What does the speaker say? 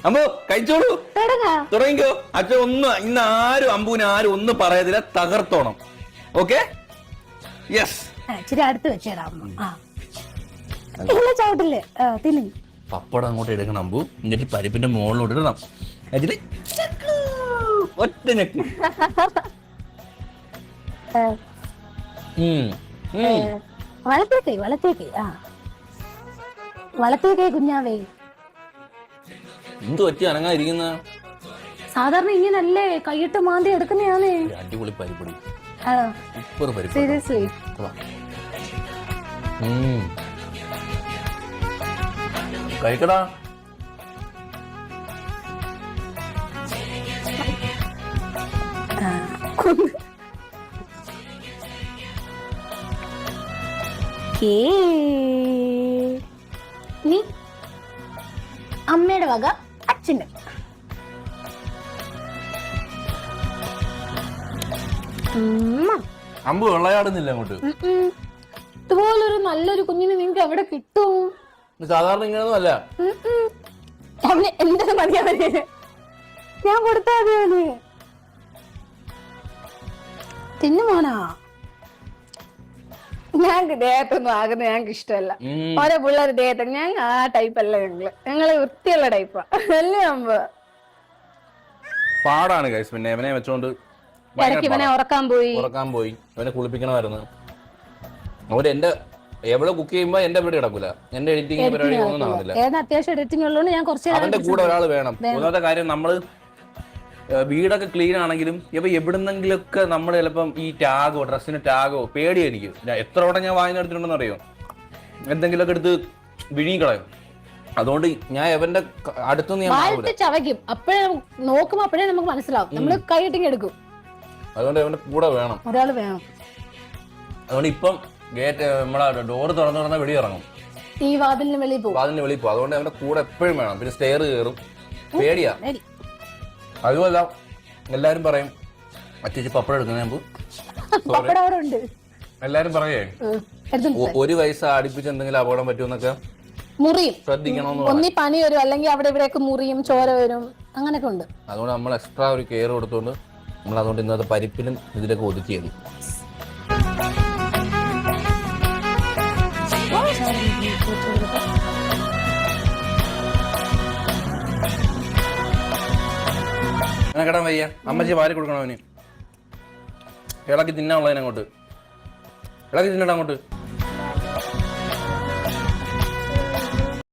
അമ്പു കഴിച്ചോളൂ, തുടങ്ങിക്കോ. അച്ഛൻ ഒന്ന് ഇന്ന് അമ്പുവിന് ആരും ഒന്നും പറയത്തില്ല, തകർത്തോണം. Okay, yes. ഇച്ചിരി അടുത്ത് വെച്ചേടാ. ചവിട്ടില്ലേ തിന്നു. പപ്പടം അങ്ങോട്ട് എടുക്കണം അമ്പു, എന്നിട്ട് പരിപ്പിന്റെ മുകളിലോട്ട് ഇടണം. അതില് ഒറ്റ ഞെക്ക്. വളത്തേക്ക് വളത്തേക്ക് വളത്തേക്ക് കുഞ്ഞാവേ. എന്ത് പറ്റി അനങ്ങാതിരിക്കുന്ന? സാധാരണ ഇങ്ങനല്ലേ കൈയിട്ട് മാന്തി എടുക്കുന്നയാണേ. അടിപൊളി പരിപ്പൊടി, സൂപ്പർ പരിപ്പ്. സീരിയസ്ലി കഴിക്കടാ. നീ അമ്മയുടെ വക അച്ഛൻ്റെ. അമ്പു വെള്ളയാടുന്നില്ല അങ്ങോട്ട്. ഇതുപോലൊരു നല്ലൊരു കുഞ്ഞിനെ നിങ്ങക്ക് എവിടെ കിട്ടും? സാധാരണ ഇങ്ങനെയൊന്നും അല്ല. എന്താണ് മതിയാ ഞാൻ കൊടുത്താ മതി. തിന്നു മോനാ. ഞങ്ങക്ക് ദേഹത്തൊന്നും ആകുന്ന ഞങ്ങക്ക് ഇഷ്ടമല്ല. ഓരോ പിള്ളേർ ദേഹത്ത് ഞങ്ങൾ ആ ടൈപ്പ് അല്ല. ഞങ്ങള് വൃത്തിയുള്ള ടൈപ്പാ അല്ലേ അമ്പ. പാടാണ് ഗൈസ്. പിന്നെ ഇവനെ വെച്ചോണ്ട് ഇടയ്ക്ക് ഇവനെ ഉറക്കാൻ പോയി അവനെ കുളിപ്പിക്കണമായിരുന്നു. അവര് എന്റെ എവിടെ കുക്ക് ചെയ്യുമ്പോ എന്റെ വീട് കിടക്കൂല. എന്റെ എഡിറ്റിംഗ് പരിപാടി ഒന്നും നടന്നില്ല. അത്യാവശ്യം എഡിറ്റിംഗ് ഉള്ളതുകൊണ്ട് ഞാൻ കുറച്ച് അവന്റെ കൂടെ ഒരാൾ വേണം. ഒന്നാമത്തെ കാര്യം, നമ്മള് വീടൊക്കെ ക്ലീൻ ആണെങ്കിലും ഇപ്പൊ എവിടുന്നെങ്കിലൊക്കെ നമ്മൾ ചിലപ്പം ഈ ടാഗോ ഡ്രസ്സിന് ടാഗോ പേടിയായിരിക്കും. എത്ര വട്ടം ഞാൻ വാങ്ങിയെടുത്തിട്ടുണ്ടെന്ന് അറിയോ, എന്തെങ്കിലുമൊക്കെ എടുത്ത് വിഴുങ്ങിക്കളയും. അതുകൊണ്ട് ഞാൻ എവന്റെ അടുത്തൊന്നും ഞാൻ ചവയ്ക്കും. അപ്പോഴേ നോക്കുമ്പോ അപ്പോഴേ നമുക്ക് മനസ്സിലാവും. നമ്മള് കൈയിട്ടിങ് എടുക്കും. അതുകൊണ്ട് അവന്റെ കൂടെ വേണം, ഒരാൾ വേണം. അതുകൊണ്ട് ഇപ്പം ഗേറ്റ് നമ്മളെ ഡോറ് തുറന്ന വെളി ഇറങ്ങും, ഈ വാതിലിന് വെളിയിൽ പോകും. അതുകൊണ്ട് അവന്റെ കൂടെ എപ്പോഴും വേണം. പിന്നെ സ്റ്റെയർ കയറും, പേടിയാ. അതുമല്ല എല്ലാരും പറയും അച്ഛി പപ്പടം എടുക്കുന്ന എല്ലാരും പറയേ ഒരു വയസ്സ് അടുപ്പിച്ച് എന്തെങ്കിലും അപകടം പറ്റുമെന്നൊക്കെ മുറിയും ശ്രദ്ധിക്കണമെന്ന്. ഒന്നി പനി വരും, അല്ലെങ്കിൽ അവിടെ ഇവിടെയൊക്കെ മുറിയും ചോര വരും, അങ്ങനെയൊക്കെ ഉണ്ട്. അതുകൊണ്ട് നമ്മൾ എക്സ്ട്രാ ഒരു കെയർ കൊടുത്തോണ്ട് നമ്മൾ അതുകൊണ്ട് ഇന്നത്തെ പരിപ്പിലും ഇതിലൊക്കെ ഒതുക്കിയത്. കിടാൻ വയ്യ, അമ്മച്ചി വാരി കൊടുക്കണം അവന്. ഇളക്കി തിന്നാനുള്ളതിനങ്ങോട്ട്, ഇളക്കി തിന്നടാ അങ്ങോട്ട്.